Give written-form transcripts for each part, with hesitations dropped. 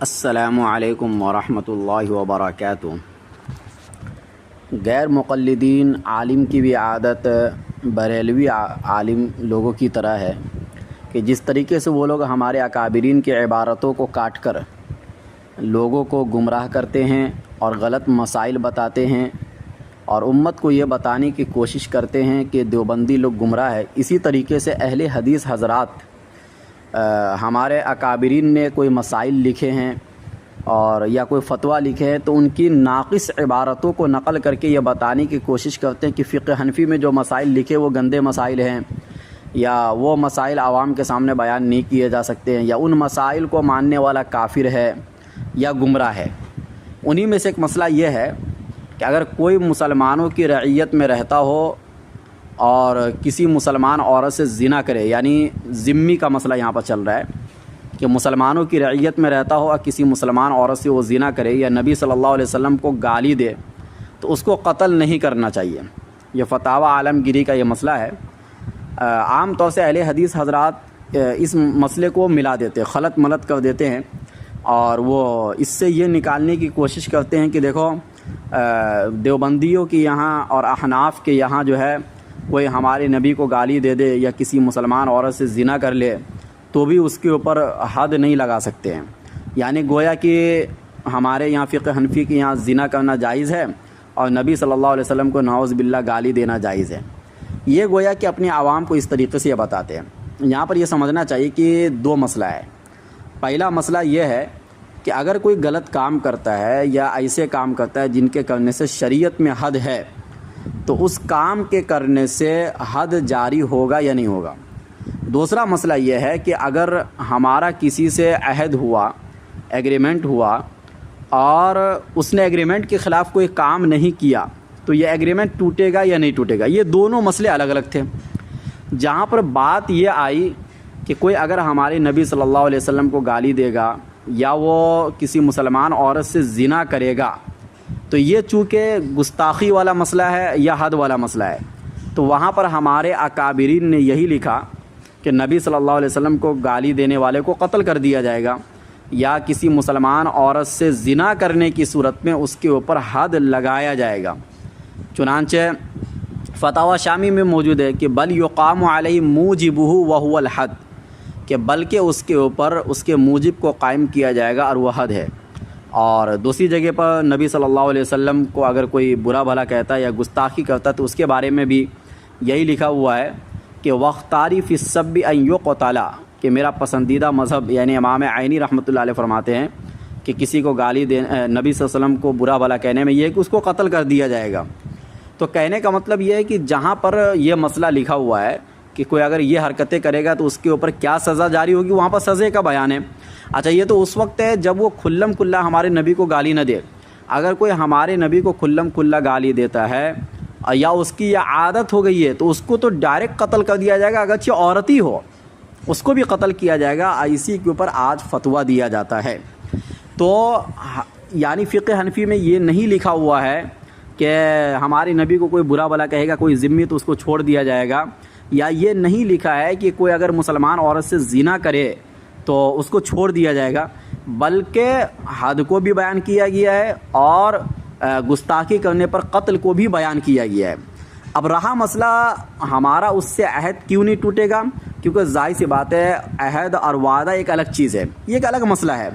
السلام علیکم ورحمۃ اللہ وبرکاتہ۔ غیر مقلدین عالم کی بھی عادت بریلوی عالم لوگوں کی طرح ہے کہ جس طریقے سے وہ لوگ ہمارے اکابرین کی عبارتوں کو کاٹ کر لوگوں کو گمراہ کرتے ہیں اور غلط مسائل بتاتے ہیں اور امت کو یہ بتانے کی کوشش کرتے ہیں کہ دیوبندی لوگ گمراہ ہے، اسی طریقے سے اہل حدیث حضرات ہمارے اکابرین نے کوئی مسائل لکھے ہیں اور یا کوئی فتویٰ لکھے ہیں تو ان کی ناقص عبارتوں کو نقل کر کے یہ بتانے کی کوشش کرتے ہیں کہ فقہ حنفی میں جو مسائل لکھے وہ گندے مسائل ہیں، یا وہ مسائل عوام کے سامنے بیان نہیں کیے جا سکتے ہیں، یا ان مسائل کو ماننے والا کافر ہے یا گمراہ ہے۔ انہی میں سے ایک مسئلہ یہ ہے کہ اگر کوئی مسلمانوں کی رعیت میں رہتا ہو اور کسی مسلمان عورت سے زنا کرے، یعنی ذمی کا مسئلہ یہاں پر چل رہا ہے کہ مسلمانوں کی رعیت میں رہتا ہو اور کسی مسلمان عورت سے وہ زنا کرے یا نبی صلی اللہ علیہ وسلم کو گالی دے تو اس کو قتل نہیں کرنا چاہیے۔ یہ فتاوی عالمگیری کا یہ مسئلہ ہے۔ عام طور سے اہل حدیث حضرات اس مسئلے کو ملا دیتے، خلط ملط کر دیتے ہیں اور وہ اس سے یہ نکالنے کی کوشش کرتے ہیں کہ دیکھو دیوبندیوں کی یہاں اور احناف کے یہاں جو ہے کوئی ہمارے نبی کو گالی دے دے یا کسی مسلمان عورت سے زنا کر لے تو بھی اس کے اوپر حد نہیں لگا سکتے ہیں، یعنی گویا کہ ہمارے یہاں فقہ حنفی کے یہاں زنا کرنا جائز ہے اور نبی صلی اللہ علیہ وسلم کو نعوذ باللہ گالی دینا جائز ہے۔ یہ گویا کہ اپنے عوام کو اس طریقے سے یہ بتاتے ہیں۔ یہاں پر یہ سمجھنا چاہیے کہ دو مسئلہ ہے۔ پہلا مسئلہ یہ ہے کہ اگر کوئی غلط کام کرتا ہے یا ایسے کام کرتا ہے جن کے کرنے سے شریعت میں حد ہے تو اس کام کے کرنے سے حد جاری ہوگا یا نہیں ہوگا۔ دوسرا مسئلہ یہ ہے کہ اگر ہمارا کسی سے عہد ہوا، ایگریمنٹ ہوا اور اس نے ایگریمنٹ کے خلاف کوئی کام نہیں کیا تو یہ ایگریمنٹ ٹوٹے گا یا نہیں ٹوٹے گا۔ یہ دونوں مسئلے الگ الگ تھے۔ جہاں پر بات یہ آئی کہ کوئی اگر ہمارے نبی صلی اللہ علیہ وسلم کو گالی دے گا یا وہ کسی مسلمان عورت سے زنا کرے گا تو یہ چونکہ گستاخی والا مسئلہ ہے یا حد والا مسئلہ ہے، تو وہاں پر ہمارے اکابرین نے یہی لکھا کہ نبی صلی اللہ علیہ وسلم کو گالی دینے والے کو قتل کر دیا جائے گا، یا کسی مسلمان عورت سے زنا کرنے کی صورت میں اس کے اوپر حد لگایا جائے گا۔ چنانچہ فتاوی شامی میں موجود ہے کہ بل یقام علیہ موجبہ وہو الحد، کہ بلکہ اس کے اوپر اس کے موجب کو قائم کیا جائے گا اور وہ حد ہے۔ اور دوسری جگہ پر نبی صلی اللہ علیہ وسلم کو اگر کوئی برا بھلا کہتا ہے یا گستاخی کرتا ہے تو اس کے بارے میں بھی یہی لکھا ہوا ہے کہ وَاخْتَارِ فِي السَّبِّ أَن يُقْتَلَ، کہ میرا پسندیدہ مذہب یعنی امام عینی رحمۃ اللہ علیہ فرماتے ہیں کہ کسی کو گالی نبی صلی اللہ علیہ وسلم کو برا بھلا کہنے میں یہ ہے کہ اس کو قتل کر دیا جائے گا۔ تو کہنے کا مطلب یہ ہے کہ جہاں پر یہ مسئلہ لکھا ہوا ہے کہ کوئی اگر یہ حرکتیں کرے گا تو اس کے اوپر کیا سزا جاری ہوگی، وہاں پر سزے کا بیان ہے۔ اچھا، یہ تو اس وقت ہے جب وہ کھلم کھلا ہمارے نبی کو گالی نہ دے۔ اگر کوئی ہمارے نبی کو کھلم کھلا گالی دیتا ہے یا اس کی یہ عادت ہو گئی ہے تو اس کو تو ڈائریکٹ قتل کر دیا جائے گا، اگرچہ عورت ہی ہو اس کو بھی قتل کیا جائے گا۔ اسی کے اوپر آج فتویٰ دیا جاتا ہے۔ تو یعنی فقہ حنفی میں یہ نہیں لکھا ہوا ہے کہ ہمارے نبی کو کوئی برا بھلا کہے گا کوئی ذمی تو اس کو چھوڑ دیا جائے گا، یا یہ نہیں لکھا ہے کہ کوئی اگر مسلمان عورت سے زنا کرے تو اس کو چھوڑ دیا جائے گا، بلکہ حد کو بھی بیان کیا گیا ہے اور گستاخی کرنے پر قتل کو بھی بیان کیا گیا ہے۔ اب رہا مسئلہ ہمارا اس سے عہد کیوں نہیں ٹوٹے گا، کیونکہ ظاہر سی بات ہے عہد اور وعدہ ایک الگ چیز ہے، یہ ایک الگ مسئلہ ہے،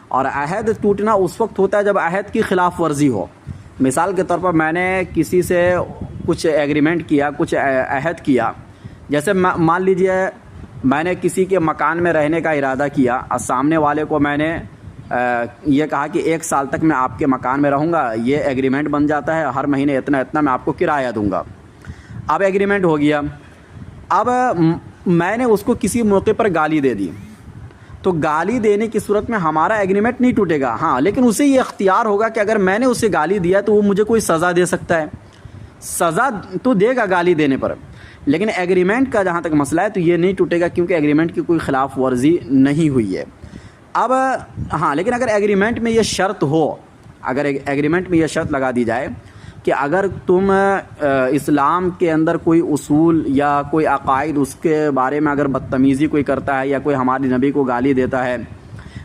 اور عہد ٹوٹنا اس وقت ہوتا ہے جب عہد کی خلاف ورزی ہو۔ مثال کے طور پر میں نے کسی سے کچھ ایگریمنٹ کیا، کچھ عہد کیا، جیسے مان لیجئے میں نے کسی کے مکان میں رہنے کا ارادہ کیا اور سامنے والے کو میں نے یہ کہا کہ 1 سال تک میں آپ کے مکان میں رہوں گا، یہ ایگریمنٹ بن جاتا ہے، ہر مہینے اتنا اتنا میں آپ کو کرایہ دوں گا۔ اب ایگریمنٹ ہو گیا، اب میں نے اس کو کسی موقع پر گالی دے دی تو گالی دینے کی صورت میں ہمارا ایگریمنٹ نہیں ٹوٹے گا، ہاں، لیکن اسے یہ اختیار ہوگا کہ اگر میں نے اسے گالی دیا تو وہ مجھے کوئی سزا دے سکتا ہے، سزا تو دے گا گالی دینے پر، لیکن ایگریمنٹ کا جہاں تک مسئلہ ہے تو یہ نہیں ٹوٹے گا کیونکہ ایگریمنٹ کی کوئی خلاف ورزی نہیں ہوئی ہے۔ اب ہاں، لیکن اگر ایگریمنٹ میں یہ شرط ہو، اگر ایگریمنٹ میں یہ شرط لگا دی جائے کہ اگر تم اسلام کے اندر کوئی اصول یا کوئی عقائد اس کے بارے میں اگر بدتمیزی کوئی کرتا ہے یا کوئی ہمارے نبی کو گالی دیتا ہے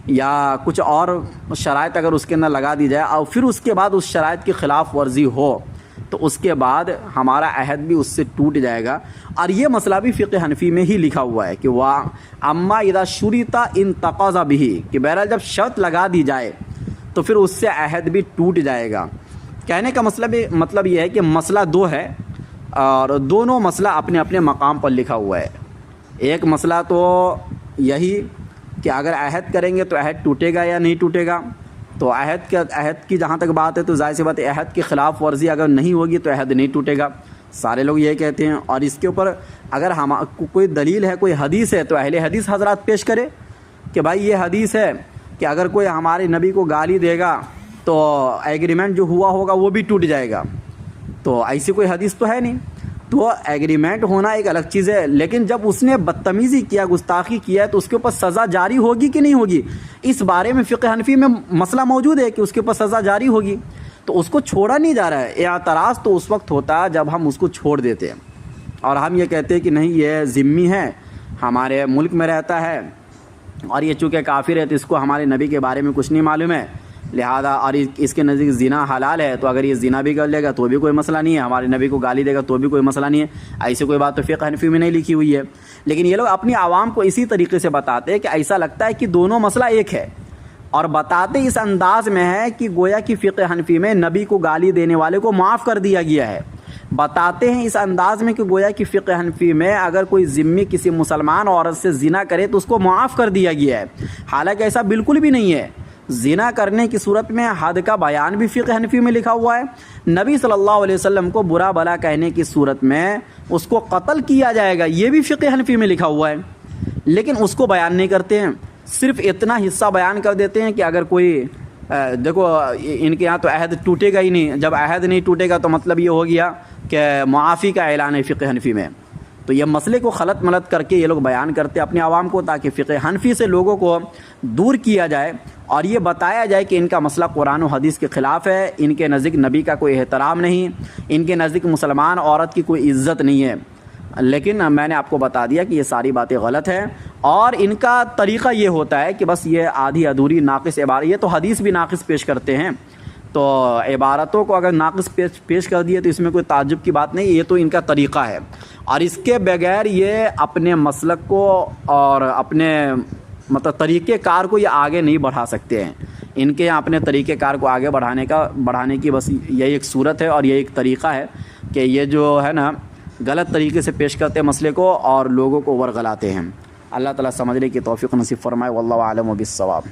یا کچھ اور شرائط اگر اس کے اندر لگا دی جائے اور پھر اس کے بعد اس شرائط کی خلاف ورزی ہو تو اس کے بعد ہمارا عہد بھی اس سے ٹوٹ جائے گا. اور یہ مسئلہ بھی فقہ حنفی میں ہی لکھا ہوا ہے کہ اما اذا شرط انتقض به، کہ بہرحال جب شرط لگا دی جائے تو پھر اس سے عہد بھی ٹوٹ جائے گا. کہنے کا مطلب یہ ہے کہ مسئلہ دو ہے اور دونوں مسئلہ اپنے اپنے مقام پر لکھا ہوا ہے. ایک مسئلہ تو یہی کہ اگر عہد کریں گے تو عہد ٹوٹے گا یا نہیں ٹوٹے گا. تو عہد کی جہاں تک بات ہے تو ظاہر سی بات ہے عہد کی خلاف ورزی اگر نہیں ہوگی تو عہد نہیں ٹوٹے گا. سارے لوگ یہ کہتے ہیں. اور اس کے اوپر اگر کوئی دلیل ہے، کوئی حدیث ہے تو اہل حدیث حضرات پیش کرے کہ بھائی یہ حدیث ہے کہ اگر کوئی ہمارے نبی کو گالی دے گا تو ایگریمنٹ جو ہوا ہوگا وہ بھی ٹوٹ جائے گا. تو ایسی کوئی حدیث تو ہے نہیں. تو ایگریمنٹ ہونا ایک الگ چیز ہے، لیکن جب اس نے بدتمیزی کیا، گستاخی کیا ہے تو اس کے اوپر سزا جاری ہوگی کہ نہیں ہوگی، اس بارے میں فقہ حنفی میں مسئلہ موجود ہے کہ اس کے اوپر سزا جاری ہوگی. تو اس کو چھوڑا نہیں جا رہا ہے. اعتراض تو اس وقت ہوتا ہے جب ہم اس کو چھوڑ دیتے ہیں اور ہم یہ کہتے ہیں کہ نہیں یہ ذمی ہے، ہمارے ملک میں رہتا ہے اور یہ چونکہ کافر ہے تو اس کو ہمارے نبی کے بارے میں کچھ نہیں معلوم ہے، لہذا اور اس کے نزدیک زنا حلال ہے تو اگر یہ زنا بھی کر لے گا تو بھی کوئی مسئلہ نہیں ہے، ہمارے نبی کو گالی دے گا تو بھی کوئی مسئلہ نہیں ہے. ایسی کوئی بات تو فقہ حنفی میں نہیں لکھی ہوئی ہے. لیکن یہ لوگ اپنی عوام کو اسی طریقے سے بتاتے ہیں کہ ایسا لگتا ہے کہ دونوں مسئلہ ایک ہے، اور بتاتے اس انداز میں ہے کہ گویا کہ فقہ حنفی میں نبی کو گالی دینے والے کو معاف کر دیا گیا ہے. بتاتے ہیں اس انداز میں کہ گویا کہ فقہ حنفی میں اگر کوئی ذمی کسی مسلمان عورت سے زنا کرے تو اس کو معاف کر دیا گیا ہے. حالانکہ ایسا بالکل بھی نہیں ہے. زنا کرنے کی صورت میں حد کا بیان بھی فقہ حنفی میں لکھا ہوا ہے. نبی صلی اللہ علیہ وسلم کو برا بھلا کہنے کی صورت میں اس کو قتل کیا جائے گا، یہ بھی فقہ حنفی میں لکھا ہوا ہے. لیکن اس کو بیان نہیں کرتے ہیں، صرف اتنا حصہ بیان کر دیتے ہیں کہ اگر کوئی دیکھو ان کے یہاں تو عہد ٹوٹے گا ہی نہیں. جب عہد نہیں ٹوٹے گا تو مطلب یہ ہو گیا کہ معافی کا اعلان ہے فقہ حنفی میں. تو یہ مسئلے کو خلط ملط کر کے یہ لوگ بیان کرتے اپنے عوام کو تاکہ فقہ حنفی سے لوگوں کو دور کیا جائے اور یہ بتایا جائے کہ ان کا مسئلہ قرآن و حدیث کے خلاف ہے، ان کے نزدیک نبی کا کوئی احترام نہیں، ان کے نزدیک مسلمان عورت کی کوئی عزت نہیں ہے. لیکن میں نے آپ کو بتا دیا کہ یہ ساری باتیں غلط ہیں اور ان کا طریقہ یہ ہوتا ہے کہ بس یہ آدھی ادھوری ناقص عبارت، یہ تو حدیث بھی ناقص پیش کرتے ہیں تو عبارتوں کو اگر ناقص پیش کر دیے تو اس میں کوئی تعجب کی بات نہیں. یہ تو ان کا طریقہ ہے اور اس کے بغیر یہ اپنے مسلک کو اور اپنے طریقہ کار کو یہ آگے نہیں بڑھا سکتے ہیں. ان کے یہاں اپنے طریقہ کار کو آگے بڑھانے کی بس یہ ایک صورت ہے اور یہ ایک طریقہ ہے کہ یہ جو ہے نا غلط طریقے سے پیش کرتے ہیں مسئلے کو اور لوگوں کو ورغلاتے ہیں. اللہ تعالیٰ سمجھنے کی توفیق نصیب فرمائے. واللہ اعلم بالصواب.